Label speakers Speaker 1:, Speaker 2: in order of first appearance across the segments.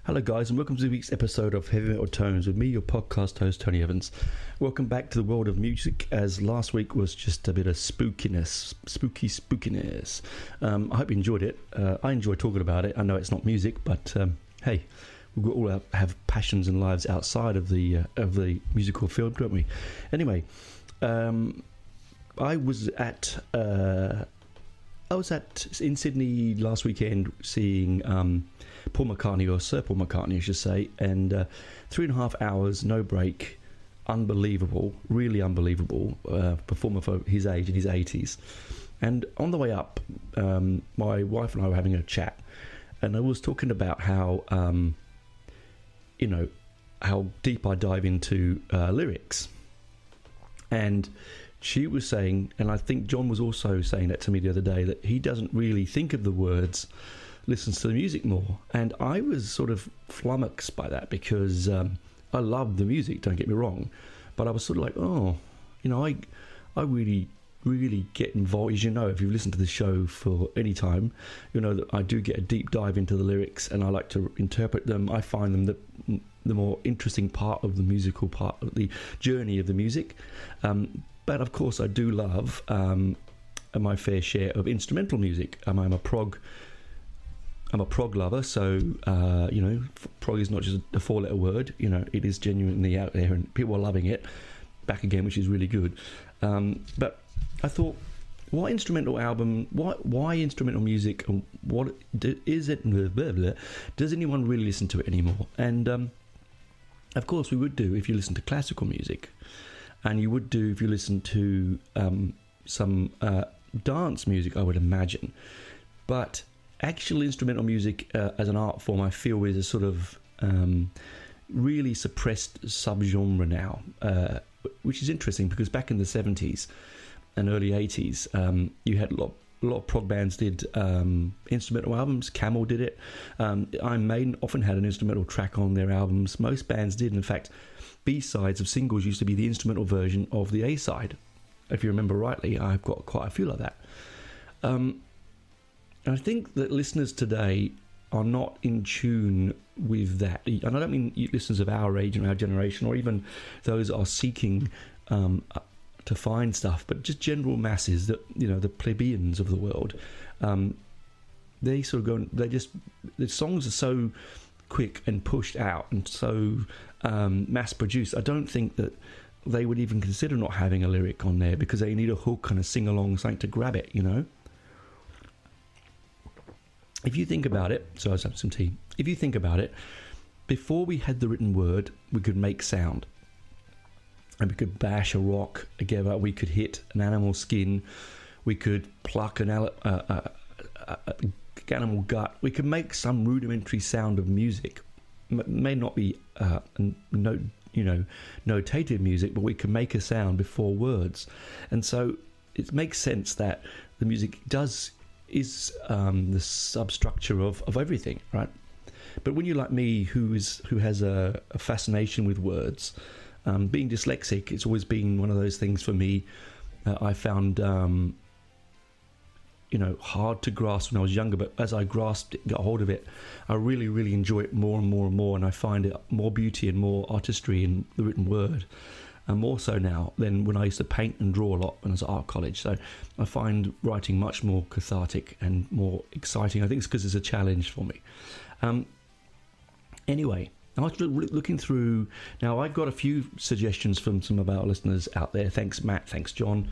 Speaker 1: Hello guys, and welcome to this week's episode of Heavy Metal Tones with me, your podcast host, Tony Evans. Welcome back to the world of music, as last week was just a bit of spookiness. I hope you enjoyed it. I enjoy talking about it. I know it's not music, but hey, we all have passions and lives outside of the musical field, don't we? Anyway, I was in Sydney last weekend seeing Paul McCartney, or Sir Paul McCartney I should say, and 3.5 hours, no break, unbelievable, really unbelievable performer for his age, in his 80s. And on the way up, my wife and I were having a chat, and I was talking about how how deep I dive into lyrics, and she was saying, and I think John was also saying that to me the other day, that he doesn't really think of the words, listens to the music more. And I was sort of flummoxed by that, because I love the music, don't get me wrong, but I was sort of like, I really get involved. As you know, if you've listened to the show for any time, you know that I do get a deep dive into the lyrics, and I like to interpret them. I find them the more interesting part of the musical part of the journey of the music. But of course, I do love my fair share of instrumental music. I'm a prog lover, so prog is not just a four-letter word. It is genuinely out there, and people are loving it back again, which is really good. But I thought, why instrumental album? Why instrumental music? And what is it? Blah, blah, blah. Does anyone really listen to it anymore? And of course, we would do if you listen to classical music. And you would do if you listen to some dance music, I would imagine. But actual instrumental music as an art form, I feel, is a sort of really suppressed subgenre now, which is interesting, because back in the 70s and early 80s, you had a lot of prog bands did instrumental albums. Camel did it. Iron Maiden often had an instrumental track on their albums. Most bands did. In fact, B-sides of singles used to be the instrumental version of the A-side. If you remember rightly, I've got quite a few like that. And I think that listeners today are not in tune with that. And I don't mean listeners of our age and our generation, or even those that are seeking to find stuff, but just general masses, that the plebeians of the world. They sort of go. The songs are so quick and pushed out, and so mass produced. I don't think that they would even consider not having a lyric on there, because they need a hook and a sing along, something to grab it. If you think about it, so I was having some tea. If you think about it, before we had the written word, we could make sound, and we could bash a rock together. We could hit an animal skin. We could pluck an animal gut. We could make some rudimentary sound of music. May not be notated music, but we can make a sound before words. And so it makes sense that the music is the substructure of everything, right? But when you're like me, who has a fascination with words, being dyslexic, it's always been one of those things for me. I found hard to grasp when I was younger, but as I grasped it, got hold of it, I really, really enjoy it more and more and more, and I find it more beauty and more artistry in the written word, and more so now than when I used to paint and draw a lot when I was at art college. So I find writing much more cathartic and more exciting. I think it's because it's a challenge for me. Anyway, I was looking through. Now, I got a few suggestions from some of our listeners out there. Thanks, Matt. Thanks, John.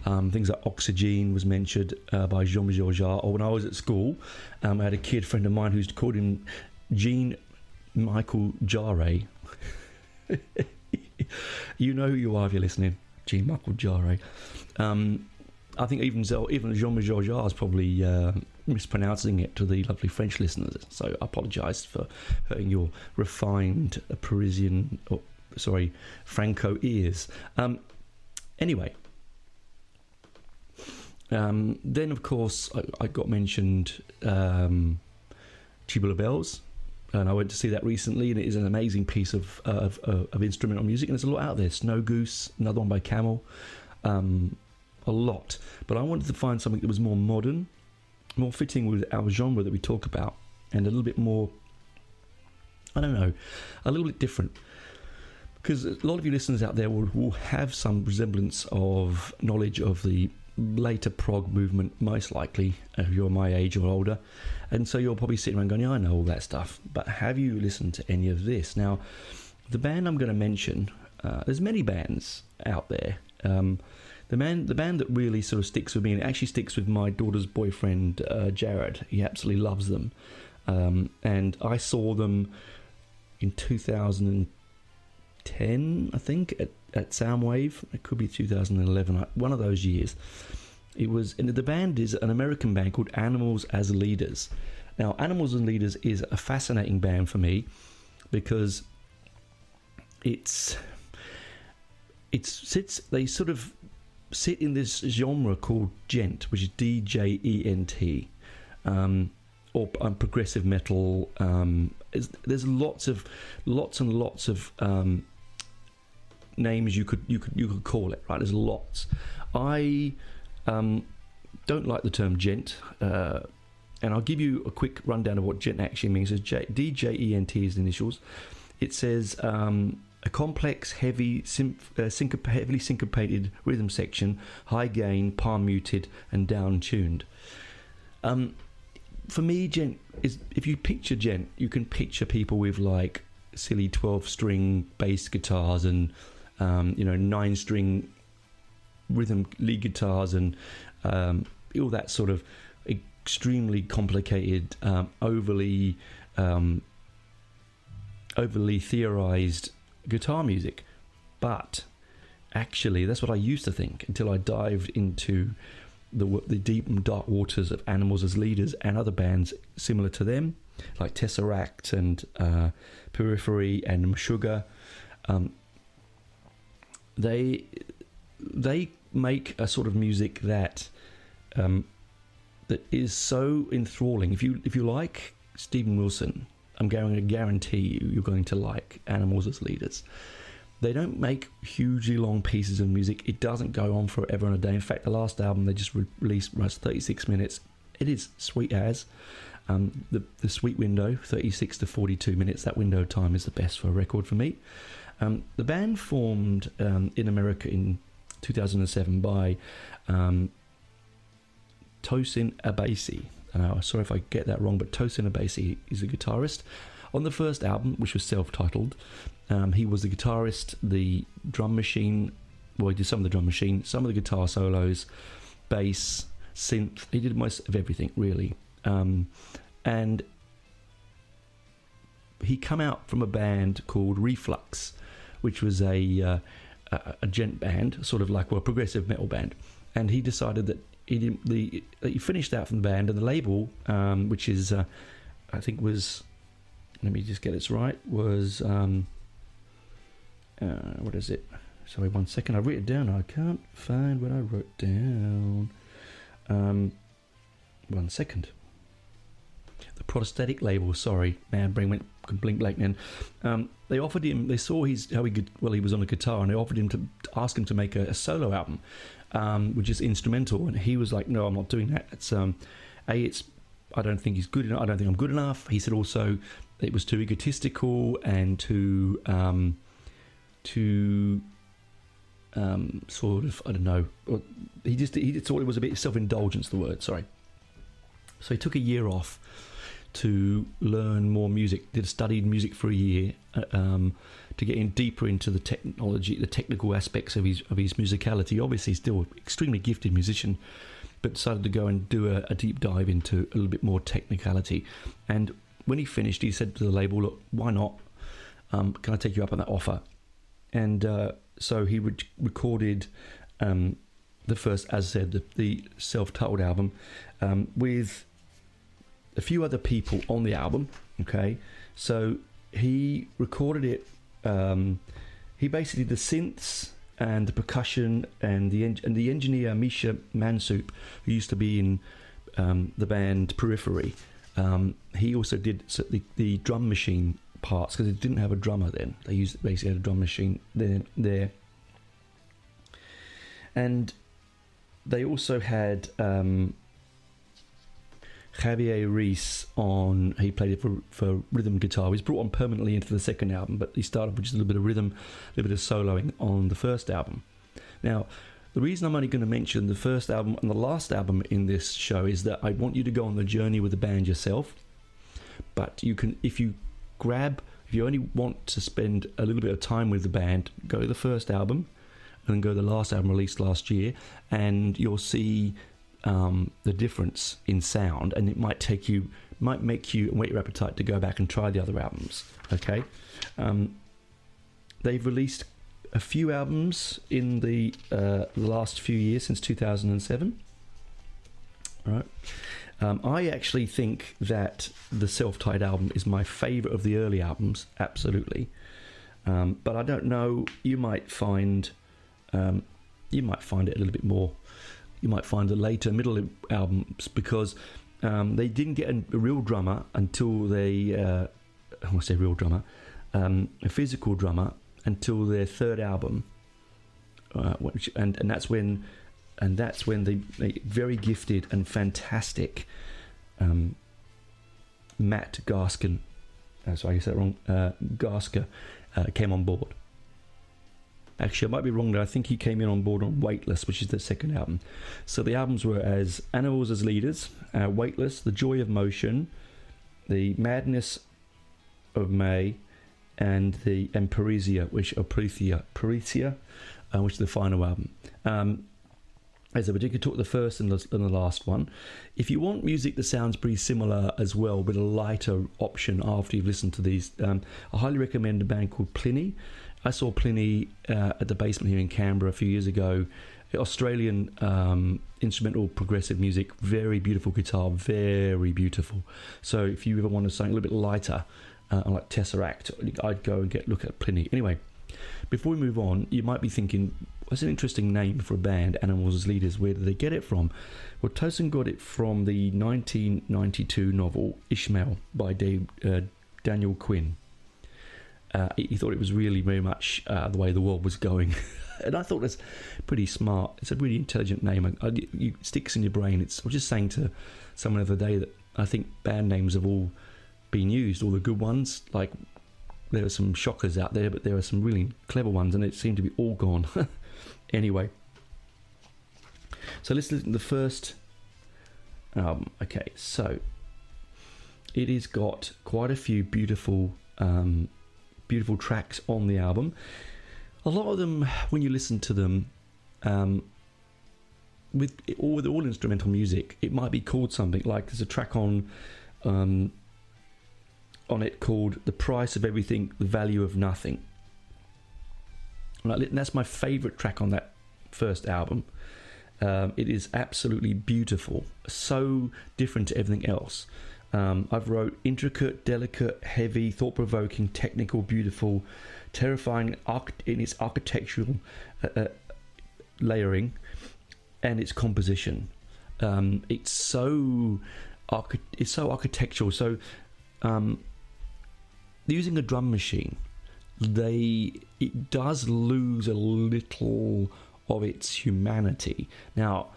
Speaker 1: Things like Oxygen was mentioned by Jean-Michel Jarre. Or when I was at school, I had a kid friend of mine who's called him Jean-Michel Jarre. You know who you are if you're listening. Jean-Michel Jarre. I think even Jean-Michel Jarre is probably mispronouncing it to the lovely French listeners, so I apologise for hurting your refined Franco ears. Anyway, then of course I got mentioned Tubular Bells, and I went to see that recently, and it is an amazing piece of instrumental music, and there's a lot out there. Snow Goose, another one by Camel, a lot. But I wanted to find something that was more modern, more fitting with our genre that we talk about, and a little bit more I don't know, a little bit different. Because a lot of you listeners out there will have some resemblance of knowledge of the later prog movement, most likely, if you're my age or older. And so you're probably sitting around going, yeah, I know all that stuff. But have you listened to any of this? Now, the band I'm going to mention, there's many bands out there. The band that really sort of sticks with me, and it actually sticks with my daughter's boyfriend, Jared. He absolutely loves them. And I saw them in 2010, I think, at Soundwave. It could be 2011, one of those years. And the band is an American band called Animals as Leaders. Now, Animals as Leaders is a fascinating band for me because they sort of sit in this genre called djent, which is D-J-E-N-T, or progressive metal. There's lots and lots of names you could call it, right? There's lots. I don't like the term djent, and I'll give you a quick rundown of what djent actually means. D-J-E-N-T is the initials. It says a complex, heavily syncopated rhythm section, high gain, palm muted, and down tuned. For me, djent is, if you picture djent, you can picture people with like silly 12-string bass guitars and 9-string rhythm lead guitars and all that sort of extremely complicated, overly theorized guitar music. But actually, that's what I used to think until I dived into the deep and dark waters of Animals as Leaders and other bands similar to them, like Tesseract and Periphery and Meshuggah. They make a sort of music that is so enthralling. If you like Steven Wilson, I'm going to guarantee you're going to like Animals as Leaders. They don't make hugely long pieces of music. It doesn't go on forever and a day. In fact, the last album they just released was 36 minutes. It is sweet as. The sweet window, 36 to 42 minutes, that window of time is the best for a record for me. The band formed in America in 2007 by Tosin Abasi. Sorry if I get that wrong, but Tosin Abasi is a guitarist. On the first album, which was self-titled, he was the guitarist, the drum machine. Well, he did some of the drum machine, some of the guitar solos, bass, synth. He did most of everything, really. And he come out from a band called Reflux, which was a djent band, sort of like a progressive metal band. And he decided that he finished out from the band, and the label, which is, I think was, let me just get this right, was, what is it? Sorry, 1 second. I wrote it down. I can't find what I wrote down. 1 second. The Prostatic label. Sorry, man, brain went blink blank then. They offered him. They saw he was on a guitar, and they offered him to ask him to make a solo album, which is instrumental. And he was like, "No, I'm not doing that. It's I don't think he's good enough. I don't think I'm good enough." He said also it was too egotistical and too sort of, I don't know. He just thought it was a bit self-indulgence. The word, sorry. So he took a year off to learn more music. Studied music for a year to get in deeper into the technology, the technical aspects of his musicality. Obviously, he's still an extremely gifted musician, but decided to go and do a deep dive into a little bit more technicality. And when he finished, he said to the label, "Look, why not? Can I take you up on that offer?" And so he recorded the first, as I said, the self-titled album with a few other people on the album. Okay, so he recorded it. He basically did the synths and the percussion and the engineer Misha Mansup, who used to be in the band Periphery. He also did the drum machine parts because they didn't have a drummer then. They basically had a drum machine there. And they also had Javier Reese on. He played it for rhythm guitar. He was brought on permanently into the second album, but he started with just a little bit of rhythm, a little bit of soloing on the first album. Now, the reason I'm only going to mention the first album and the last album in this show is that I want you to go on the journey with the band yourself. But you can, if you only want to spend a little bit of time with the band, go to the first album and then go to the last album released last year, and you'll see the difference in sound, and it might make you whet your appetite to go back and try the other albums. Okay, they've released a few albums in the last few years since 2007. All right. I actually think that the Self-Titled album is my favourite of the early albums, absolutely. But I don't know. You might find it a little bit more. You might find the later middle albums, because they didn't get a real drummer until they. I want to say real drummer, a physical drummer, until their third album, and that's when the very gifted and fantastic Matt Garskin, sorry I said that wrong, Garska came on board. Actually, I might be wrong there. I think he came in on board on Weightless, which is the second album. So the albums were as Animals as Leaders, Weightless, The Joy of Motion, The Madness of May, and Parisia, which is the final album. As I particularly took the first and the last one. If you want music that sounds pretty similar as well, but a lighter option after you've listened to these, I highly recommend a band called Pliny. I saw Pliny at the Basement here in Canberra a few years ago. Australian instrumental progressive music, very beautiful guitar, very beautiful. So if you ever want something a little bit lighter, like Tesseract, I'd go and look at Pliny. Anyway, before we move on, you might be thinking, what's an interesting name for a band, Animals as Leaders? Where did they get it from? Well, Tosin got it from the 1992 novel Ishmael by Daniel Quinn. He thought it was really very much the way the world was going. And I thought that's pretty smart. It's a really intelligent name. It sticks in your brain. I was just saying to someone the other day that I think band names have all been used, all the good ones. Like, there are some shockers out there, but there are some really clever ones, and it seemed to be all gone. Anyway, so let's listen to the first album. Okay, so it has got quite a few beautiful tracks on the album. A lot of them, when you listen to them, with all instrumental music, it might be called something like, there's a track on it called "The Price of Everything, the Value of Nothing." And that's my favourite track on that first album. It is absolutely beautiful, so different to everything else. I've wrote intricate, delicate, heavy, thought-provoking, technical, beautiful, terrifying in its architectural layering and its composition. It's so architectural. So using a drum machine, it does lose a little of its humanity. Now,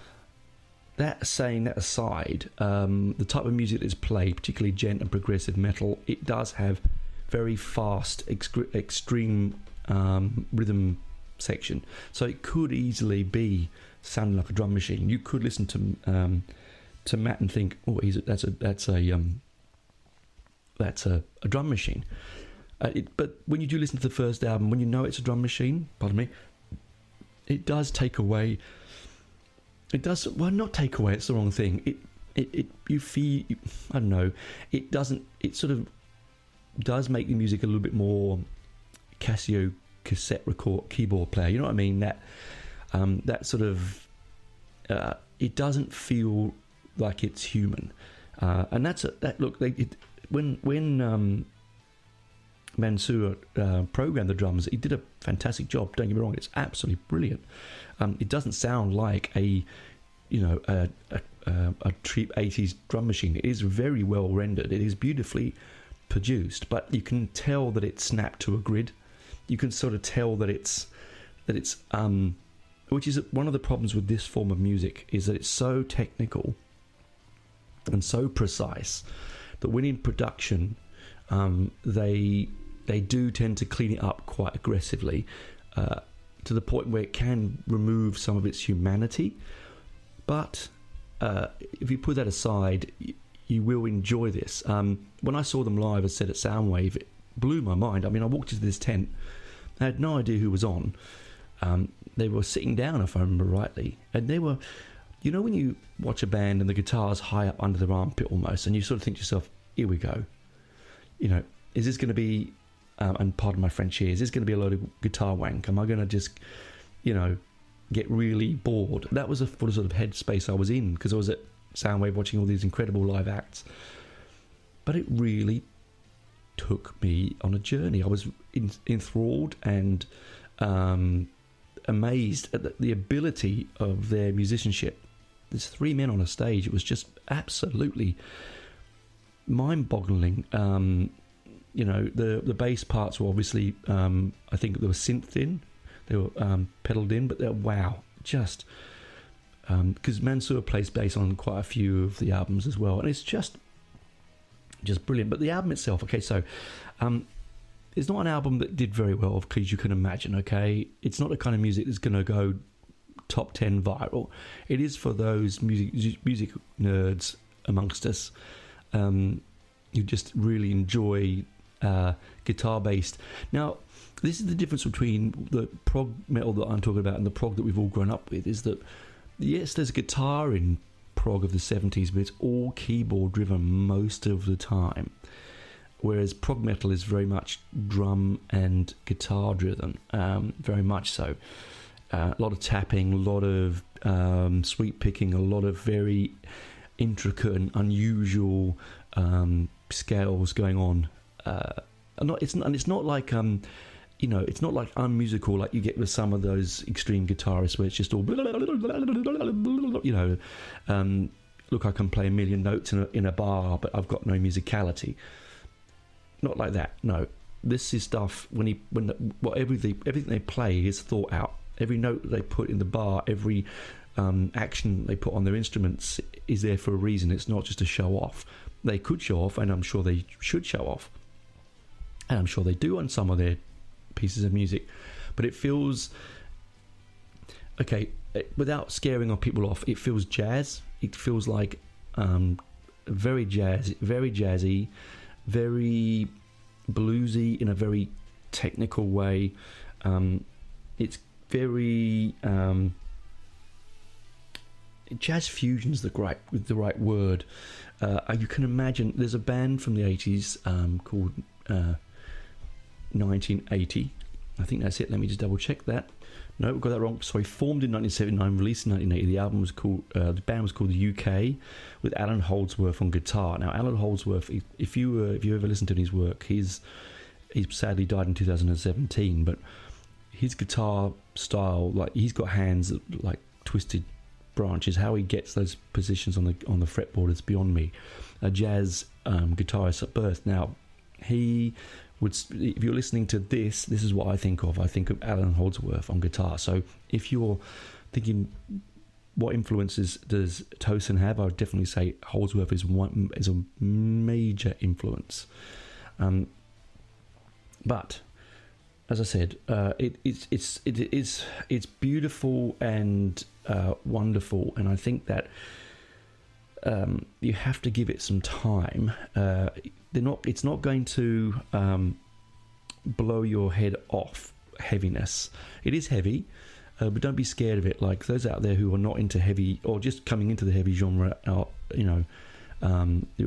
Speaker 1: that aside, the type of music that is played, particularly gent and progressive metal, it does have very fast, extreme rhythm section. So it could easily be sounding like a drum machine. You could listen to Matt and think, "Oh, that's a drum machine." But when you do listen to the first album, when you know it's a drum machine, it does take away. It does, well, not take away, it's the wrong thing. You feel, I don't know, it sort of does make the music a little bit more Casio cassette record keyboard player. You know what I mean? That sort of, it doesn't feel like it's human. And when Mansour programmed the drums, he did a fantastic job. Don't get me wrong; it's absolutely brilliant. It doesn't sound like a cheap 80s drum machine. It is very well rendered. It is beautifully produced, but you can tell that it's snapped to a grid. You can sort of tell that it's which is one of the problems with this form of music, is that it's so technical and so precise that when in production, they do tend to clean it up quite aggressively, to the point where it can remove some of its humanity. But if you put that aside, you will enjoy this. When I saw them live, as I said, at Soundwave, it blew my mind. I mean, I walked into this tent, I had no idea who was on. They were sitting down, if I remember rightly, and they were, you know, when you watch a band and the guitar's high up under their armpit almost, and you sort of think to yourself, here we go. You know, is this going to be, and pardon my French here, is this going to be a load of guitar wank? Am I going to just, you know, get really bored? That was the sort of headspace I was in, because I was at Soundwave watching all these incredible live acts. But it really took me on a journey. I was enthralled and amazed at the ability of their musicianship. There's three men on a stage. It was just absolutely mind-boggling. You know, the bass parts were obviously, I think they were synthed in, they were pedalled in, but they're wow, just because Mansour plays bass on quite a few of the albums as well, and it's just brilliant. But the album itself, okay, so it's not an album that did very well, because you can imagine, okay, it's not the kind of music that's going to go top 10 viral. It is for those music nerds amongst us who just really enjoy guitar based. Now, this is the difference between the prog metal that I'm talking about and the prog that we've all grown up with, is that yes, there's guitar in prog of the 70s, but it's all keyboard driven most of the time, whereas prog metal is very much drum and guitar driven, very much so. A lot of tapping, a lot of sweep picking, a lot of very intricate and unusual scales going on. It's not like you know, it's not like unmusical like you get with some of those extreme guitarists where it's just all, you know, look, I can play a million notes in a bar, but I've got no musicality. Not like that. No, this is stuff everything they play is thought out. Every note they put in the bar, every action they put on their instruments is there for a reason. It's not just to show off. They could show off, and I'm sure they should show off, and I'm sure they do on some of their pieces of music, but it feels okay without scaring people off. It feels jazz. It feels like very jazzy, very bluesy in a very technical way. It's very jazz fusion's the right word. You can imagine there's a band from the 80s called 1980. I think that's it. Let me just double check that. No, we got that wrong. Sorry, formed in 1979, released in 1980. The album was called, the band was called The UK, with Alan Holdsworth on guitar. Now, Alan Holdsworth, if you ever listen to his work, he's sadly died in 2017, but his guitar style, like, he's got hands like twisted branches. How he gets those positions on the fretboard is beyond me. A jazz guitarist at birth. Now, he would, if you're listening to this is what I think of. I think of Alan Holdsworth on guitar. So if you're thinking what influences does Tosin have, I would definitely say Holdsworth is a major influence. But as I said, it's beautiful and wonderful, and I think that you have to give it some time. It's not going to blow your head off heaviness. It is heavy, but don't be scared of it. Like those out there who are not into heavy or just coming into the heavy genre, you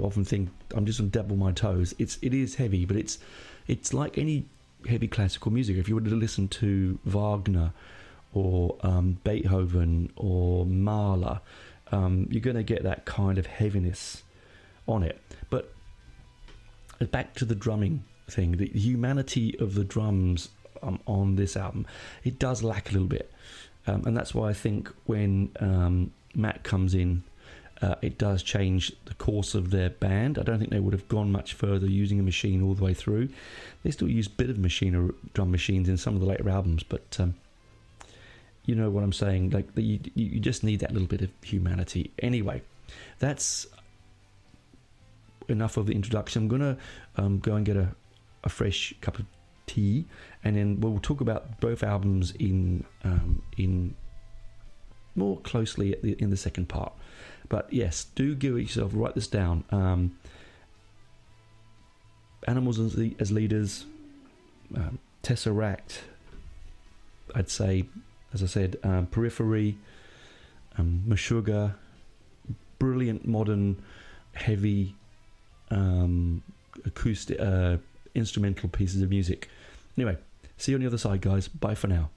Speaker 1: often think I'm just going to dabble my toes. It is heavy, but it's like any heavy classical music. If you were to listen to Wagner or Beethoven or Mahler, you're going to get that kind of heaviness on it. But back to the drumming thing, the humanity of the drums on this album, it does lack a little bit, and that's why I think when Matt comes in, it does change the course of their band. I don't think they would have gone much further using a machine all the way through. They still use a bit of drum machines in some of the later albums, but you know what I'm saying. Like you just need that little bit of humanity. Anyway, that's enough of the introduction. I'm going to go and get a fresh cup of tea, and then we'll talk about both albums in more closely in the second part. But yes, do give yourself, write this down. Animals as Leaders, Tesseract, I'd say, as I said, Periphery, Meshuggah, brilliant modern heavy acoustic instrumental pieces of music. Anyway, see you on the other side, guys. Bye for now.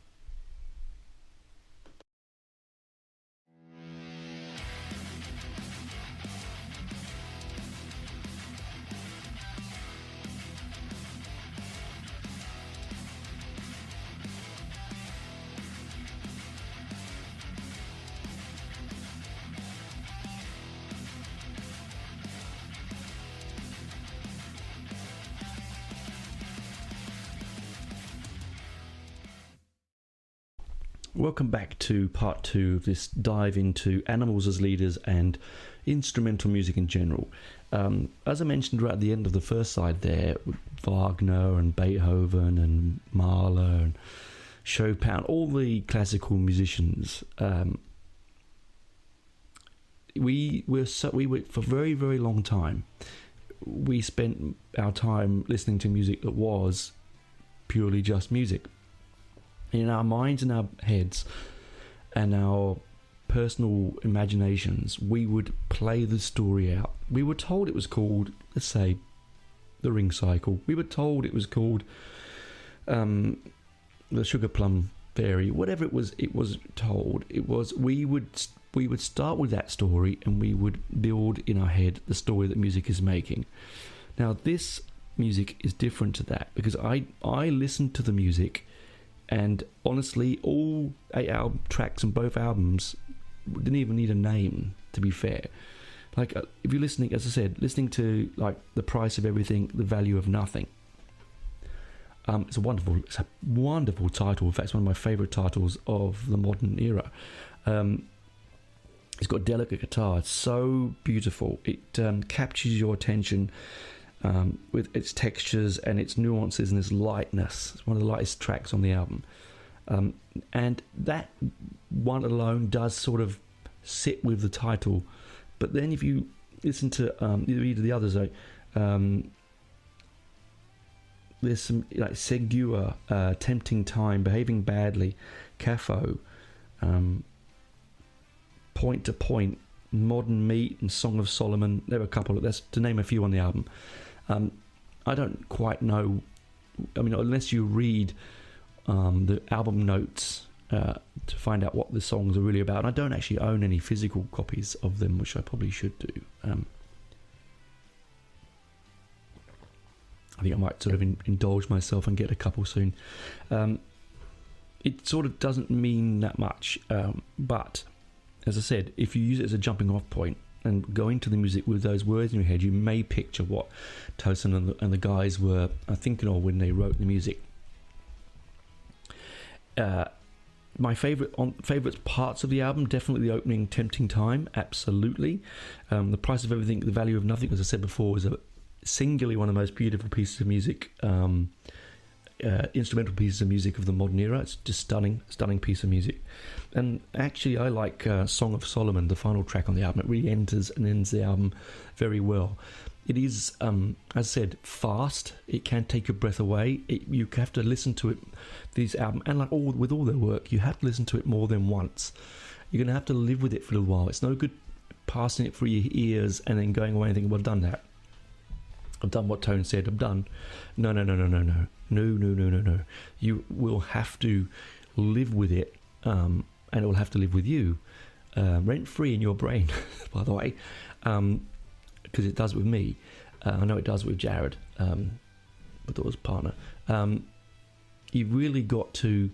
Speaker 1: Welcome back to part 2 of this dive into Animals as Leaders and instrumental music in general. As I mentioned right at the end of the first side there, Wagner and Beethoven and Mahler and Chopin, all the classical musicians. We were for a very, very long time, we spent our time listening to music that was purely just music. In our minds and our heads and our personal imaginations, we would play the story out. We were told it was called, let's say, The Ring Cycle. We were told it was called The Sugar Plum Fairy. Whatever it was told. We would start with that story, and we would build in our head the story that music is making. Now, this music is different to that, because I listened to the music. And honestly, all 8 tracks on both albums didn't even need a name, to be fair. Like, if you're listening, as I said, listening to like The Price of Everything, The Value of Nothing. It's a wonderful title. In fact, it's one of my favourite titles of the modern era. It's got delicate guitar. It's so beautiful. It captures your attention. With its textures and its nuances and its lightness. It's one of the lightest tracks on the album. And that one alone does sort of sit with the title. But then if you listen to either the others, there's some like Segura, Tempting Time, Behaving Badly, Caffo, Point to Point, Modern Meat, and Song of Solomon. There were a couple, that's to name a few on the album. I don't quite know. I mean, unless you read the album notes to find out what the songs are really about. And I don't actually own any physical copies of them, which I probably should do. I think I might sort of indulge myself and get a couple soon. It sort of doesn't mean that much, but as I said, if you use it as a jumping off point and go into the music with those words in your head, you may picture what Tosin and the guys were thinking of when they wrote the music. My favourite parts of the album, definitely the opening, Tempting Time, absolutely. The Price of Everything, The Value of Nothing, as I said before, is singularly one of the most beautiful pieces of music, instrumental pieces of music of the modern era. It's just stunning piece of music. And actually, I like Song of Solomon, the final track on the album. It really enters and ends the album very well. It is, as I said, fast. It can take your breath away. You have to listen to it, this album, and like with all their work, you have to listen to it more than once. You're going to have to live with it for a little while. It's no good passing it through your ears and then going away and thinking, well, I've done that. I've done what Tone said. I'm done. No. You will have to live with it, and it will have to live with you, rent-free in your brain, by the way, because it does with me. I know it does with Jared, my daughter's partner. You've really got to,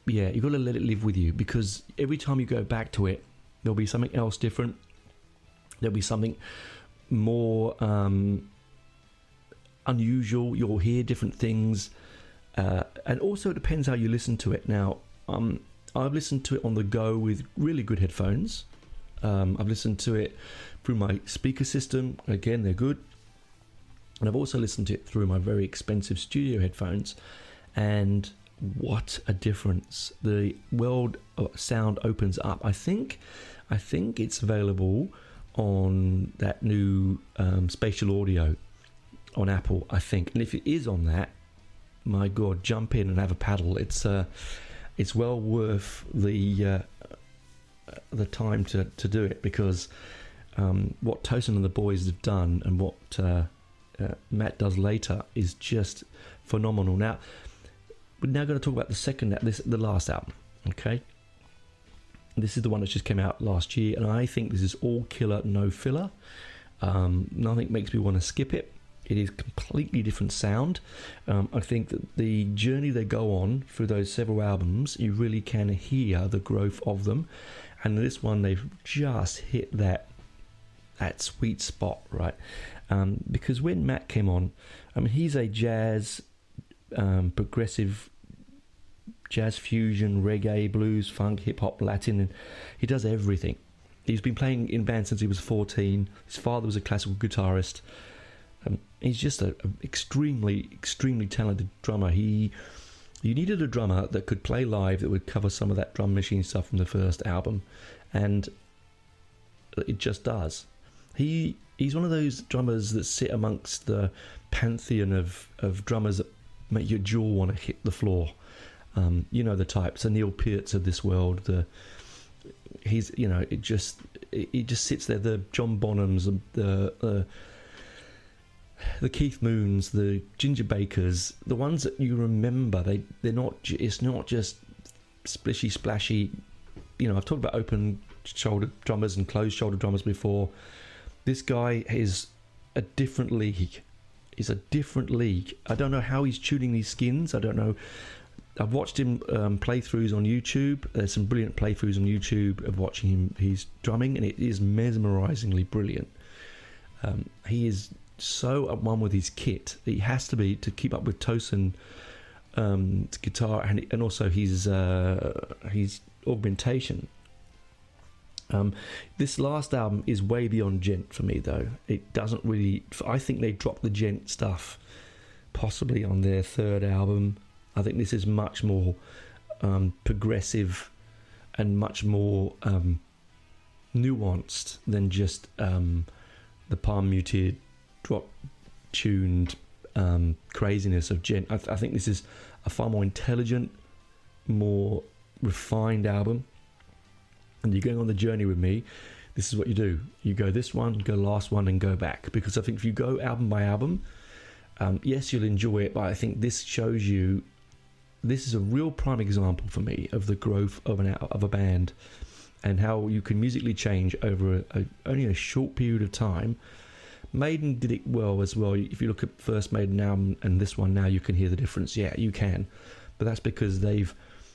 Speaker 1: you've got to let it live with you, because every time you go back to it, there'll be something else different. There'll be something more unusual. You'll hear different things. And also it depends how you listen to it. Now, I've listened to it on the go with really good headphones. I've listened to it through my speaker system. Again, they're good. And I've also listened to it through my very expensive studio headphones. And what a difference. The world of sound opens up. I think it's available on that new spatial audio on Apple, I think. And if it is on that, my God, jump in and have a paddle. It's well worth the time to do it, because what Tosin and the boys have done and what Matt does later is just phenomenal. Now, we're now going to talk about the last album. Okay, this is the one that just came out last year, and I think this is all killer, no filler. Nothing makes me want to skip it. It is completely different sound. I think that the journey they go on through those several albums, you really can hear the growth of them. And this one, they've just hit that sweet spot, right? Because when Matt came on, I mean, he's a jazz, progressive, jazz fusion, reggae, blues, funk, hip-hop, Latin, and he does everything. He's been playing in bands since he was 14. His father was a classical guitarist. He's just an extremely, extremely talented drummer. You needed a drummer that could play live, that would cover some of that drum machine stuff from the first album, and it just does. He's one of those drummers that sit amongst the pantheon of drummers that make your jaw want to hit the floor. You know the types, the Neil Pearts of this world. It just sits there. The John Bonhams, the Keith Moons, the Ginger Bakers, the ones that you remember. They're not. It's not just splishy splashy. You know, I've talked about open shoulder drummers and closed shoulder drummers before. This guy is a different league. He's a different league. I don't know how he's tuning these skins. I don't know. I've watched him playthroughs on YouTube. There's some brilliant playthroughs on YouTube of watching him. He's drumming, and it is mesmerizingly brilliant. He is so at one with his kit. He has to be, to keep up with Tosin guitar and also his augmentation. This last album is way beyond djent for me, though. It doesn't really. I think they dropped the djent stuff possibly on their third album. I think this is much more progressive and much more nuanced than just the palm muted, drop tuned craziness of djent. I think this is a far more intelligent, more refined album. And you're going on the journey with me. This is what you do. You go this one, go last one, and go back. Because I think if you go album by album, yes, you'll enjoy it, but I think this shows you. This is a real prime example for me of the growth of a band, and how you can musically change over only a short period of time. Maiden did it well as well. If you look at first Maiden album and this one now, you can hear the difference. Yeah, you can, but that's because they've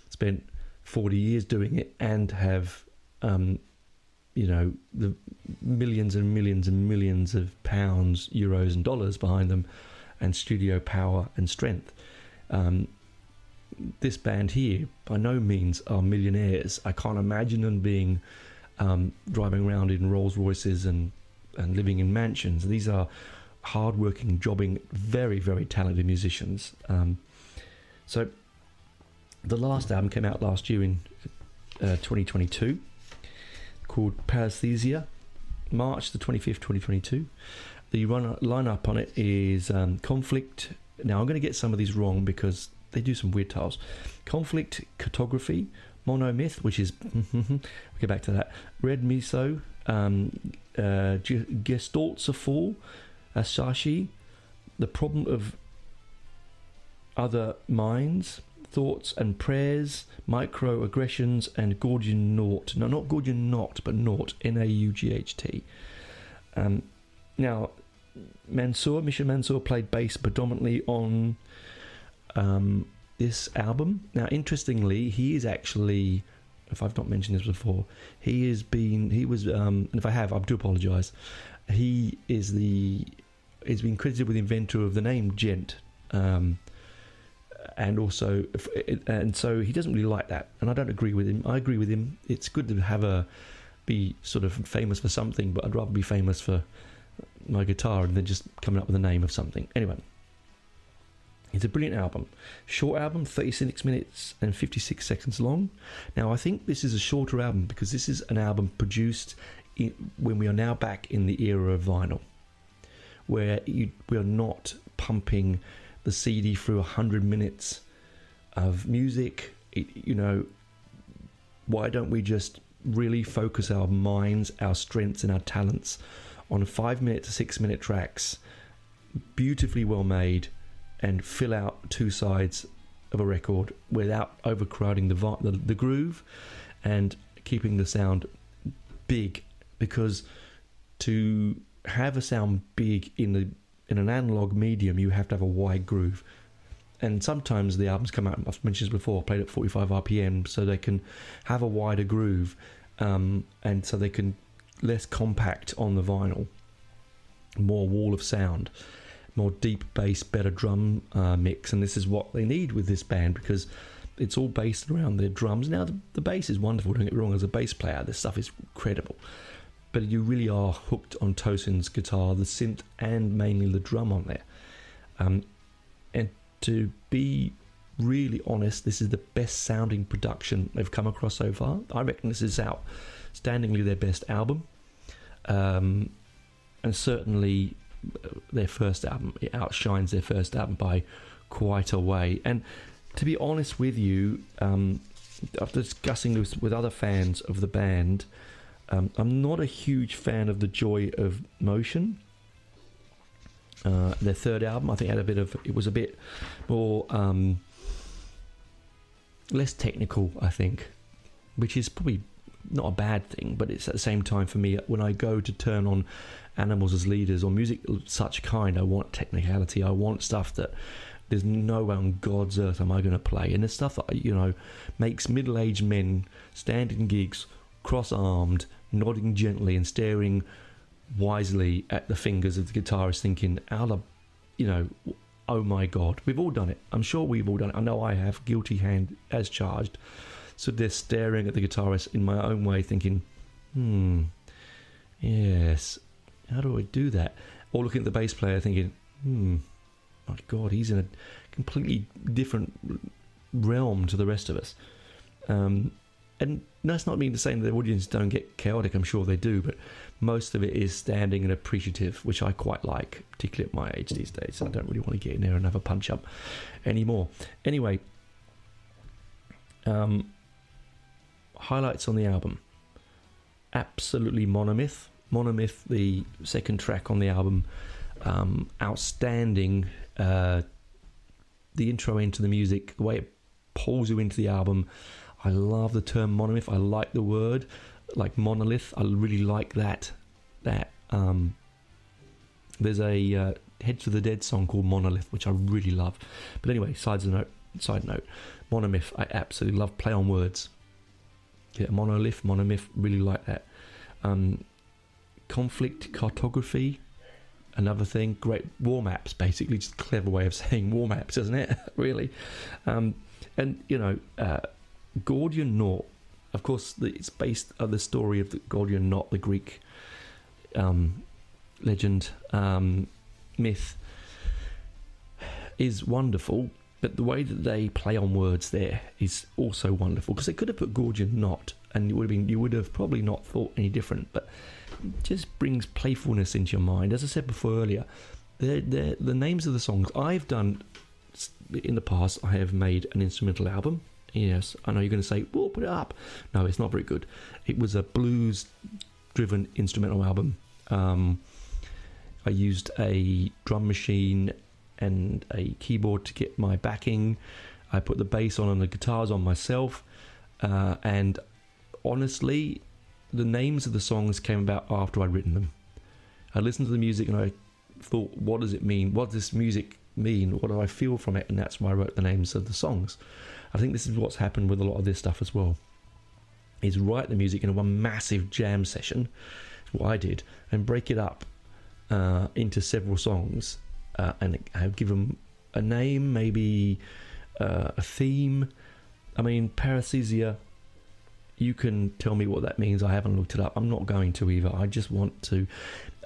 Speaker 1: spent 40 years doing it and have, the millions and millions and millions of pounds, euros and dollars behind them, and studio power and strength. This band here, by no means are millionaires. I can't imagine them being driving around in Rolls Royces and living in mansions. These are hard-working, jobbing, very, very talented musicians. So the last album came out last year in 2022, called Paresthesia, March the 25th, 2022. The lineup on it is Conflict. Now, I'm going to get some of these wrong because they do some weird titles. Conflict, Cartography, Monomyth, which is... we'll get back to that. Red Miso, Gestaltserfall, Asashi, The Problem of Other Minds, Thoughts and Prayers, Microaggressions, and Gordian Naught. No, not Gordian Knot, but Naught, N-A-U-G-H-T. Now, Misha Mansour played bass predominantly on this album. Now, interestingly, he is actually, if I've not mentioned this before, and if I have, I do apologise. He's been credited with the inventor of the name djent. And so he doesn't really like that, and I don't agree with him. I agree with him. It's good to have a be sort of famous for something, but I'd rather be famous for my guitar than just coming up with the name of something. Anyway, it's a brilliant album. Short album, 36 minutes and 56 seconds long. Now, I think this is a shorter album because this is an album produced when we are now back in the era of vinyl, where we are not pumping the CD through 100 minutes of music. Why don't we just really focus our minds, our strengths and our talents on 5 minute to 6 minute tracks, beautifully well made, and fill out two sides of a record without overcrowding the groove and keeping the sound big? Because to have a sound big in an analog medium, you have to have a wide groove. And sometimes the albums come out, I've mentioned this before, played at 45 RPM, so they can have a wider groove, and so they can less compact on the vinyl, more wall of sound, more deep bass, better drum mix. And this is what they need with this band, because it's all based around their drums. Now the bass is wonderful, don't get me wrong, as a bass player this stuff is incredible, but you really are hooked on Tosin's guitar, the synth, and mainly the drum on there. And to be really honest, this is the best sounding production they've come across so far. I reckon this is outstandingly their best album, and certainly their first album. It outshines their first album by quite a way. And to be honest with you, after discussing this with other fans of the band, I'm not a huge fan of The Joy of Motion. Their third album, I think, it was a bit more less technical, I think, which is probably not a bad thing, but it's at the same time, for me, when I go to turn on Animals as Leaders or music of such kind, I want technicality. I want stuff that there's no way on God's earth am I going to play. And there's stuff that, makes middle-aged men stand in gigs, cross-armed, nodding gently and staring wisely at the fingers of the guitarist, thinking, oh my God. We've all done it. I'm sure we've all done it. I know I have. Guilty hand as charged. So they're staring at the guitarist in my own way, thinking, yes, how do I do that? Or looking at the bass player thinking, my God, he's in a completely different realm to the rest of us. And that's not mean to say that the audience don't get chaotic. I'm sure they do, but most of it is standing and appreciative, which I quite like, particularly at my age these days. I don't really want to get in there and have a punch up anymore. Anyway, highlights on the album. Absolutely Monomyth. Monomyth, the second track on the album, outstanding. The intro into the music, the way it pulls you into the album. I love the term monomyth. I like the word, like monolith. I really like that. There's a Heads for the Dead song called Monolith, which I really love. But anyway, side note, Monomyth. I absolutely love play on words. Yeah, monolith, monomyth. Really like that. Conflict cartography. Another thing, great war maps, basically, just a clever way of saying war maps, isn't it? Really. And Gordian Knot, of course, it's based on the story of the Gordian Knot, the Greek legend, myth, is wonderful, but the way that they play on words there is also wonderful, because they could have put Gordian Knot and you would have probably not thought any different, but it just brings playfulness into your mind. As I said before earlier, the names of the songs I've done in the past, I have made an instrumental album. Yes, I know you're going to say, well, put it up. No, it's not very good. It was a blues-driven instrumental album. I used a drum machine and a keyboard to get my backing. I put the bass on and the guitars on myself. And honestly, the names of the songs came about after I'd written them. I listened to the music and I thought, what does it mean? What does this music mean? What do I feel from it? And that's why I wrote the names of the songs. I think this is what's happened with a lot of this stuff as well, is write the music in one massive jam session, what I did, and break it up into several songs, and give them a name, maybe a theme. I mean, Paresthesia, You can tell me what that means. I haven't looked it up. I'm not going to either. I just want to.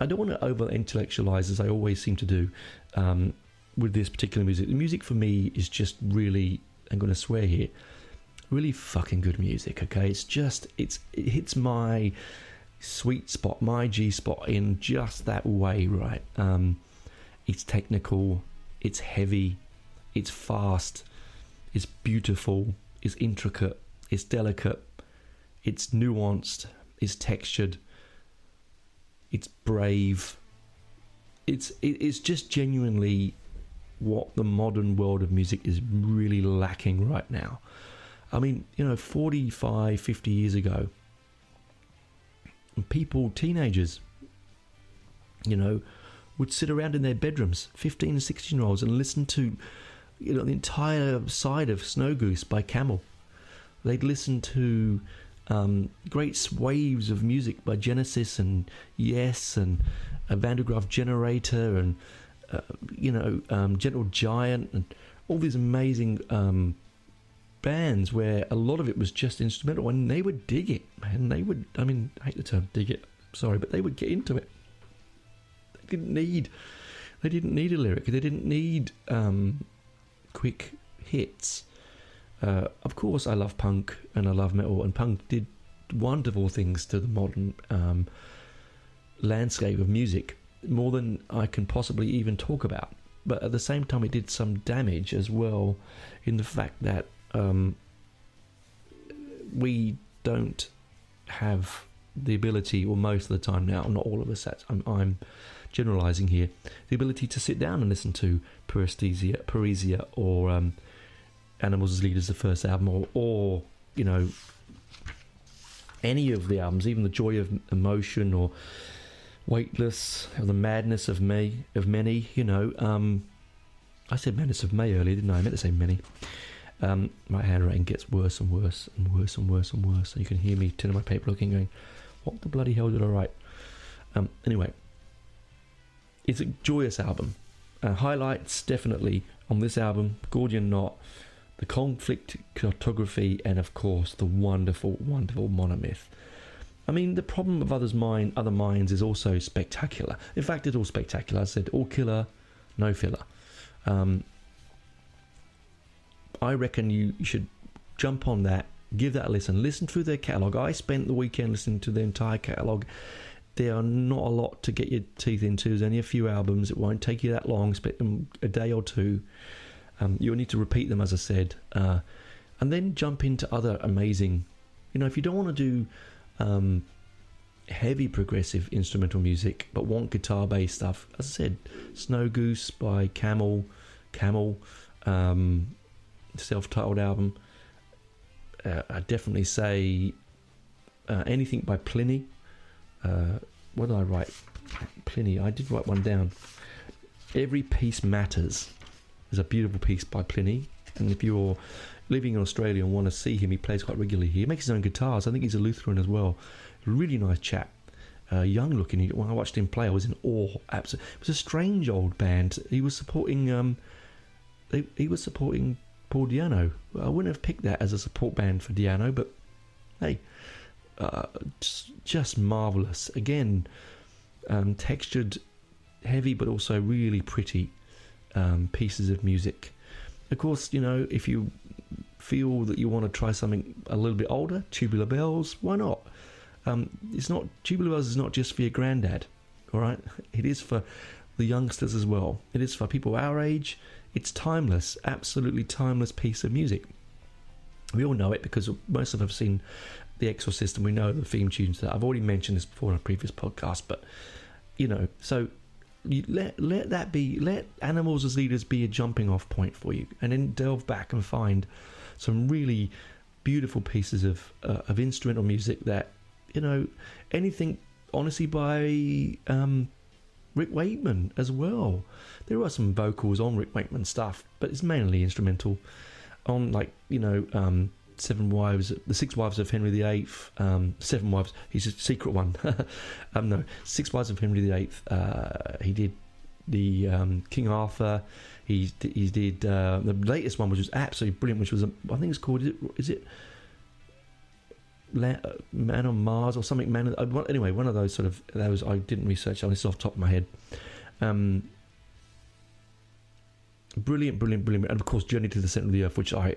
Speaker 1: I don't want to over intellectualize, as I always seem to do with this particular music. The music for me is just really, I'm going to swear here, really fucking good music. Okay, it hits my sweet spot, my G spot in just that way, right? It's technical, it's heavy, it's fast, it's beautiful, it's intricate, it's delicate, it's nuanced, it's textured, it's brave. It's just genuinely what the modern world of music is really lacking right now. I mean, 45, 50 years ago, people, teenagers, would sit around in their bedrooms, 15 and 16-year-olds, and listen to, the entire side of Snow Goose by Camel. They'd listen to great waves of music by Genesis and Yes and Van der Graaf Generator and, Gentle Giant and all these amazing bands where a lot of it was just instrumental, and they would dig it, man. They would, I hate the term dig it, sorry, but they would get into it. They didn't need a lyric. They didn't need quick hits. Of course, I love punk and I love metal, and punk did wonderful things to the modern landscape of music, more than I can possibly even talk about. But at the same time, it did some damage as well, in the fact that we don't have the ability, or most of the time now, not all of us, I'm generalizing here, the ability to sit down and listen to Paresia or Animals as Leaders, the first album, or any of the albums, even The Joy of Emotion or Weightless, or The Madness of Many. I said Madness of May earlier, didn't I? I meant to say many. My handwriting gets worse and worse and worse and worse and worse. So you can hear me turning my paper, looking, going, what the bloody hell did I write? Anyway, it's a joyous album. Highlights definitely on this album: Gordian Knot, the Conflict Cartography, and of course the wonderful, wonderful Monomyth. I mean, the problem of other minds is also spectacular. In fact, it's all spectacular. I said all killer, no filler. I reckon you should jump on that, give that a listen through their catalogue. I spent the weekend listening to their entire catalogue. There are not a lot to get your teeth into. There's only a few albums. It won't take you that long. Spend them a day or two. You'll need to repeat them, as I said, and then jump into other amazing, if you don't want to do heavy progressive instrumental music but want guitar-based stuff, as I said, Snow Goose by Camel, self-titled album. I definitely say anything by Pliny. What did I write? Pliny. I did write one down. Every Piece Matters is a beautiful piece by Pliny, and if you're living in Australia and want to see him, he plays quite regularly here. He makes his own guitars. I think he's a Lutheran as well. Really nice chap. Young looking. When I watched him play, I was in awe. Absolutely. It was a strange old band. He was supporting Paul Di'Anno. I wouldn't have picked that as a support band for Di'Anno, but hey, just marvellous. Again, textured, heavy, but also really pretty pieces of music. Of course, if you feel that you want to try something a little bit older, Tubular Bells, why not? Tubular Bells is not just for your granddad, all right? It is for the youngsters as well. It is for people our age. It's timeless, absolutely timeless piece of music. We all know it because most of us have seen The Exorcist, and we know the theme tunes. That I've already mentioned this before in a previous podcast, but so you let Animals as Leaders be a jumping off point for you, and then delve back and find some really beautiful pieces of instrumental music that anything, honestly, by Rick Wakeman as well. There are some vocals on Rick Wakeman stuff, but it's mainly instrumental. On The Six Wives of Henry VIII, Seven Wives. He's a secret one. No, Six Wives of Henry VIII. He did the King Arthur. He did the latest one, which was absolutely brilliant. Which was I think it's called. Is it Man on Mars or something. Anyway, one of those sort of those. I didn't research on this off the top of my head. Brilliant, and of course, Journey to the Center of the Earth, which I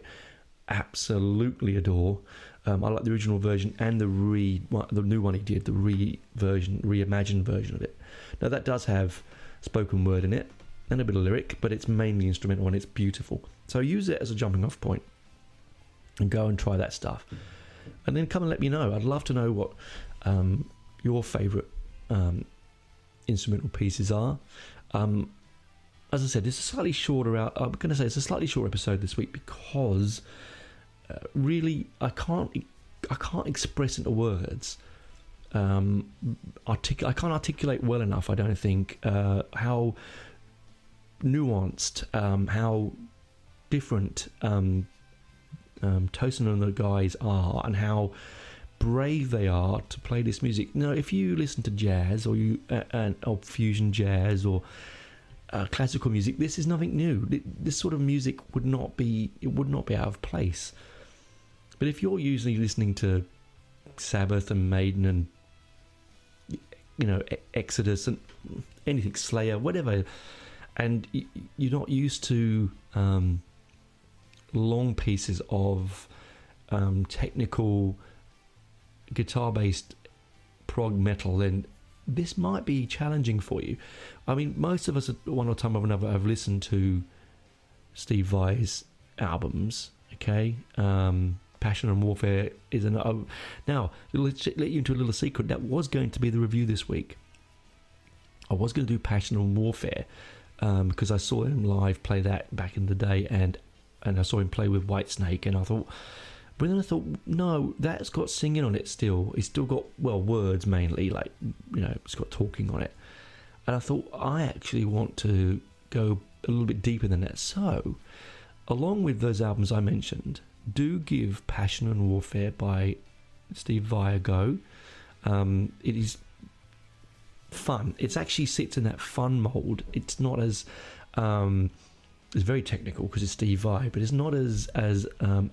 Speaker 1: absolutely adore. I like the original version and the new one he did, the reimagined version of it. Now that does have spoken word in it and a bit of lyric, but it's mainly instrumental and it's beautiful. So use it as a jumping off point and go and try that stuff. And then come and let me know. I'd love to know what your favourite instrumental pieces are. As I said, it's a slightly shorter it's a slightly shorter episode this week because really I can't express into words. I can't articulate well enough, I don't think, how nuanced, how different Tosin and the guys are, and how brave they are to play this music. Now, if you listen to jazz or fusion jazz or classical music, this is nothing new. This sort of music would not be out of place. But if you're usually listening to Sabbath and Maiden and Exodus and anything, Slayer, whatever, and you're not used to long pieces of technical guitar-based prog metal, then this might be challenging for you. I mean, most of us at one or time or another have listened to Steve Vai's albums, okay? Passion and Warfare is now, let's let you into a little secret. That was going to be the review this week. I was going to do Passion and Warfare because I saw him live play that back in the day, and I saw him play with Whitesnake, and I thought, but then I thought, no, that's got singing on it still. It's still got, words mainly, like, it's got talking on it. And I thought, I actually want to go a little bit deeper than that. So, along with those albums I mentioned, do give Passion and Warfare by Steve Vai a go. It is fun. It actually sits in that fun mold. It's not as... it's very technical because it's Steve Vai, but it's not as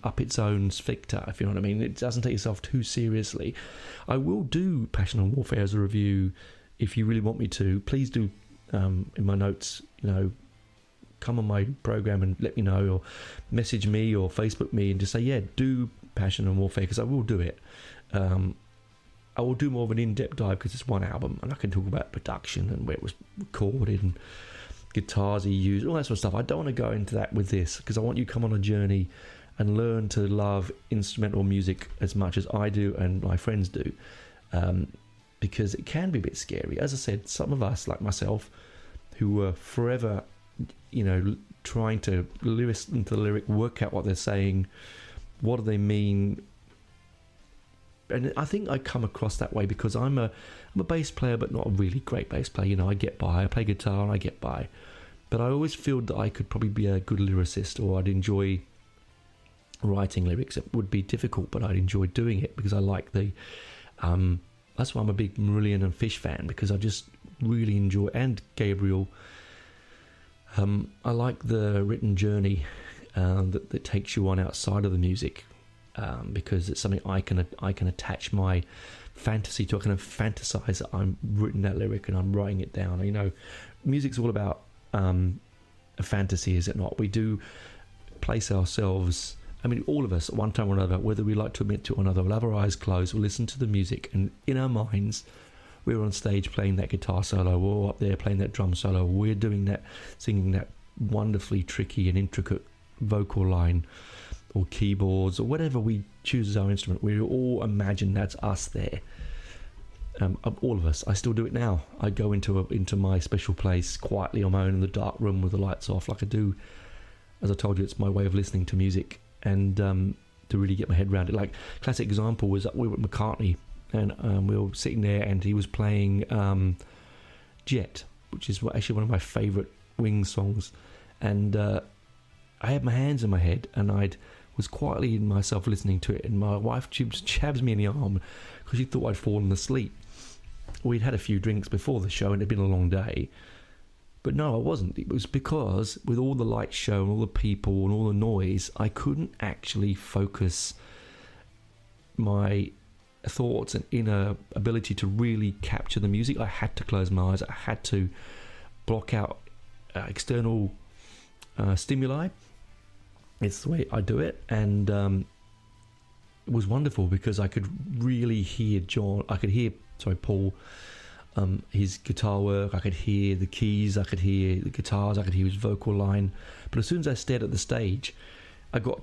Speaker 1: up its own sphincter, if you know what I mean. It doesn't take itself too seriously. I will do Passion and Warfare as a review if you really want me to. Please do, in my notes, come on my program and let me know, or message me or Facebook me and just say, yeah, do Passion and Warfare, because I will do it. I will do more of an in-depth dive because it's one album, and I can talk about production and where it was recorded and guitars he used, all that sort of stuff. I don't want to go into that with this because I want you to come on a journey and learn to love instrumental music as much as I do and my friends do, because it can be a bit scary. As I said, some of us, like myself, who were forever, trying to listen to the lyric, work out what they're saying, what do they mean. And I think I come across that way because I'm a bass player, but not a really great bass player. I get by. I play guitar and I get by. But I always feel that I could probably be a good lyricist, or I'd enjoy writing lyrics. It would be difficult, but I'd enjoy doing it because I like the... that's why I'm a big Marillion and Fish fan, because I just really enjoy... And Gabriel. I like the written journey that takes you on outside of the music. Because it's something I can attach my fantasy to. I kind of fantasize that I'm written that lyric and I'm writing it down. Music's all about a fantasy, is it not? We do place ourselves. I mean, all of us at one time or another, whether we like to admit to it or another, we'll have our eyes closed, we'll listen to the music, and in our minds, we're on stage playing that guitar solo, we're up there playing that drum solo, we're doing that, singing that wonderfully tricky and intricate vocal line, or keyboards, or whatever we choose as our instrument. We all imagine that's us there. All of us. I still do it now. I go into my special place quietly on my own in the dark room with the lights off, like I do. As I told you, it's my way of listening to music and to really get my head around it. Like, classic example was we were at McCartney, and we were sitting there, and he was playing Jet, which is actually one of my favourite Wings songs. And I had my hands in my head, and was quietly in myself listening to it, and my wife jabs me in the arm because she thought I'd fallen asleep. We'd had a few drinks before the show and it had been a long day, but no, I wasn't. It was because with all the light show and all the people and all the noise, I couldn't actually focus my thoughts and inner ability to really capture the music, I had to close my eyes. I had to block out external stimuli. It's the way I do it, and it was wonderful because I could really hear Paul, his guitar work. I could hear the keys, I could hear the guitars, I could hear his vocal line. But as soon as I stared at the stage, I got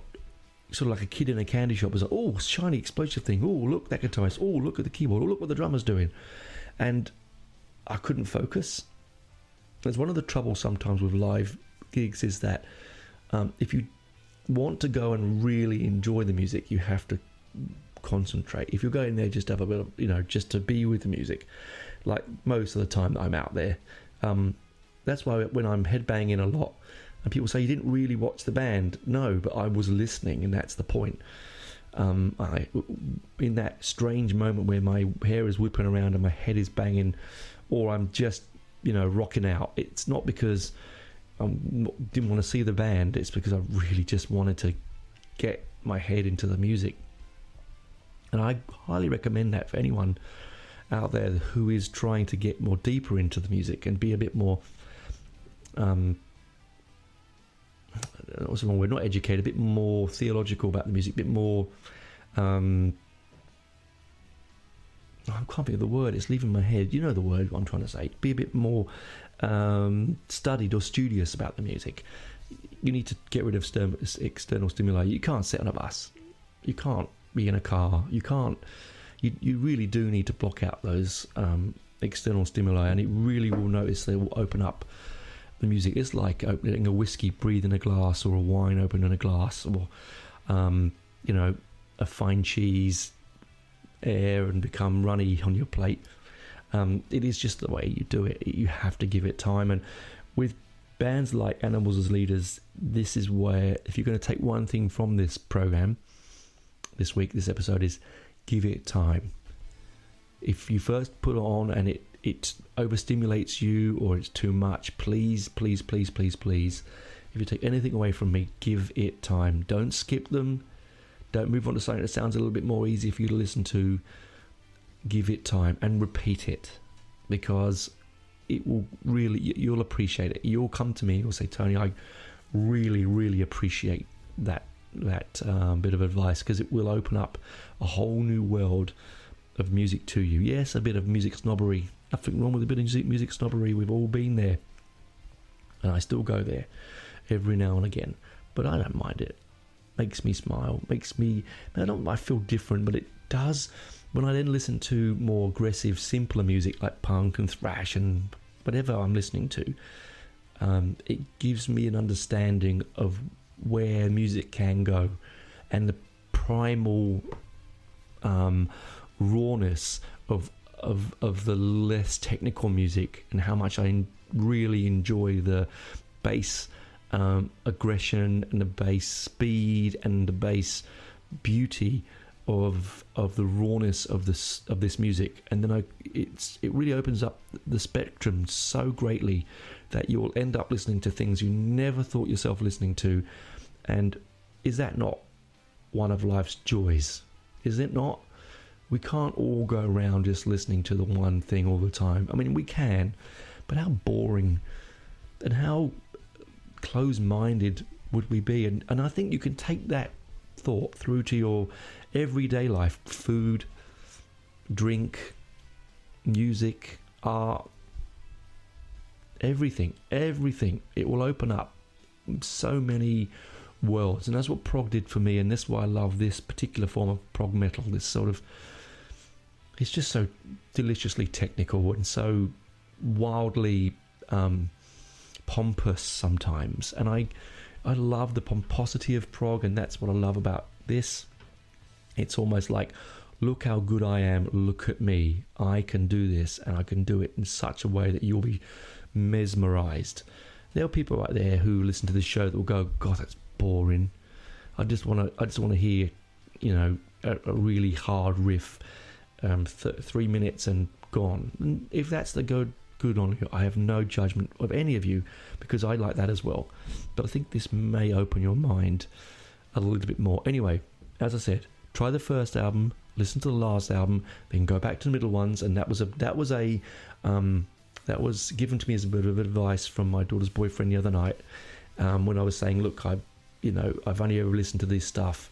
Speaker 1: sort of like a kid in a candy shop. It was like, oh, shiny explosive thing. Oh, look, that guitarist. Oh, look at the keyboard. Oh, look what the drummer's doing. And I couldn't focus. That's one of the troubles sometimes with live gigs, is that if you want to go and really enjoy the music, you have to concentrate. If you're going there just to have a bit of, just to be with the music, like most of the time that I'm out there, that's why when I'm headbanging a lot, and people say, you didn't really watch the band. No, but I was listening, and that's the point. In that strange moment where my hair is whipping around and my head is banging, or I'm just, rocking out, it's not because I didn't want to see the band. It's because I really just wanted to get my head into the music. And I highly recommend that for anyone out there who is trying to get more deeper into the music and be a bit more we're not educated, a bit more theological about the music, a bit more I can't think of the word, it's leaving my head. You know the word what I'm trying to say. Be a bit more studied or studious about the music. You need to get rid of external stimuli. You can't sit on a bus, you can't be in a car, you really do need to block out those external stimuli, and it really will notice they will open up the music. It's like opening a whiskey, breathing a glass, or a wine, opening a glass, or a fine cheese, air and become runny on your plate. It is just the way you do it. You have to give it time. And with bands like Animals as Leaders, this is where, if you're going to take one thing from this program this week, this episode, is give it time. If you first put it on and it overstimulates you, or it's too much, please, if you take anything away from me, give it time. Don't skip them. Don't move on to something that sounds a little bit more easy for you to listen to. Give it time and repeat it, because it will really, you'll appreciate it. You'll come to me, you'll say, Tony, I really appreciate that bit of advice, because it will open up a whole new world of music to you. Yes, a bit of music snobbery. Nothing wrong with a bit of music snobbery. We've all been there, and I still go there every now and again, but I don't mind it. Makes me smile, I feel different, but it does when I then listen to more aggressive, simpler music like punk and thrash and whatever I'm listening to. It gives me an understanding of where music can go, and the primal rawness of the less technical music, and how much I really enjoy the bass aggression and the bass speed and the bass beauty of the rawness of this music. And then it really opens up the spectrum so greatly that you'll end up listening to things you never thought yourself listening to. And is that not one of life's joys? Is it not? We can't all go around just listening to the one thing all the time. I mean, we can, but how boring and how close-minded would we be? And I think you can take that thought through to your everyday life: food, drink, music, art, everything. It will open up so many worlds, and that's what prog did for me, and that's why I love this particular form of prog metal. This sort of, it's just so deliciously technical and so wildly pompous sometimes, and I love the pomposity of prog, and that's what I love about this. It's almost like, look how good I am, look at me, I can do this, and I can do it in such a way that you'll be mesmerized. There are people out there who listen to this show that will go, God, that's boring. I just want to hear, a really hard riff, 3 minutes and gone. And if that's the good on you, I have no judgment of any of you, because I like that as well. But I think this may open your mind a little bit more. Anyway, as I said, try the first album, listen to the last album, then go back to the middle ones. And that was given to me as a bit of advice from my daughter's boyfriend the other night, when I was saying, look, I've only ever listened to this stuff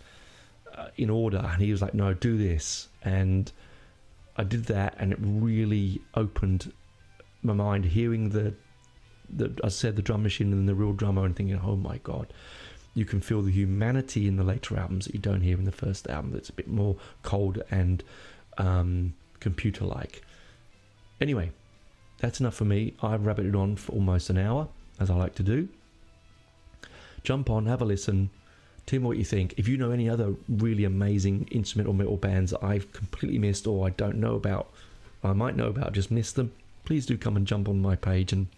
Speaker 1: in order, and he was like, no, do this. And I did that, and it really opened my mind, hearing the drum machine and the real drummer, and thinking, oh my God, you can feel the humanity in the later albums that you don't hear in the first album. That's a bit more cold and computer-like. Anyway, that's enough for me. I've rabbited on for almost an hour, as I like to do. Jump on, have a listen. Tell me what you think. If you know any other really amazing instrumental metal bands that I've completely missed, or I don't know about, I might know about, just missed them, please do come and jump on my page and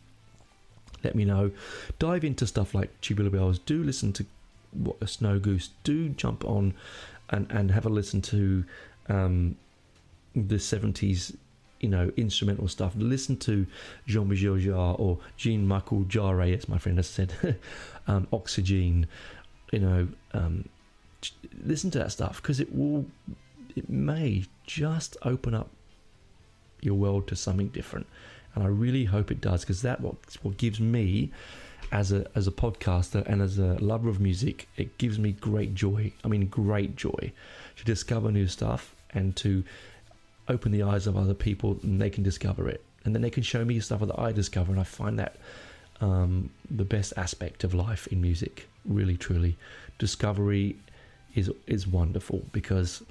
Speaker 1: let me know. Dive into stuff like Tubular Bells. Do listen to What a Snow Goose. Do jump on and have a listen to the 70s, instrumental stuff. Listen to Jean-Michel Jarre or Jean-Michel Jarre, as my friend has said, Oxygen. Listen to that stuff, because it may just open up your world to something different, and I really hope it does, because that's what gives me, as a podcaster and as a lover of music, it gives me great joy to discover new stuff and to open the eyes of other people, and they can discover it, and then they can show me stuff that I discover, and I find that the best aspect of life in music. Really, truly, discovery is wonderful, because,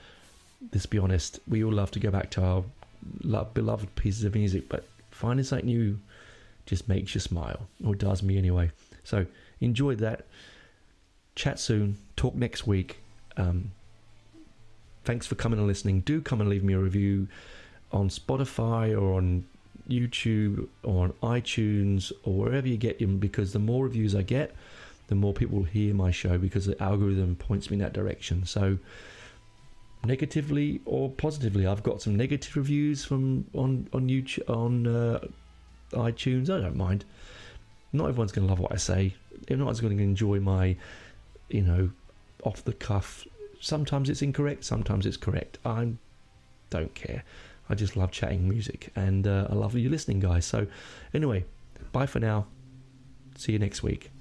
Speaker 1: let's be honest, we all love to go back to our beloved pieces of music, but finding something new just makes you smile, or does me anyway. So enjoy that. Chat soon. Talk next week. Thanks for coming and listening. Do come and leave me a review on Spotify or on YouTube or on iTunes or wherever you get them, because the more reviews I get, the more people will hear my show, because the algorithm points me in that direction. So negatively or positively, I've got some negative reviews on YouTube, on iTunes. I don't mind. Not everyone's going to love what I say. Everyone's going to enjoy my off the cuff. Sometimes it's incorrect, sometimes it's correct. I don't care. I just love chatting music, and I love you listening, guys. So anyway, bye for now. See you next week.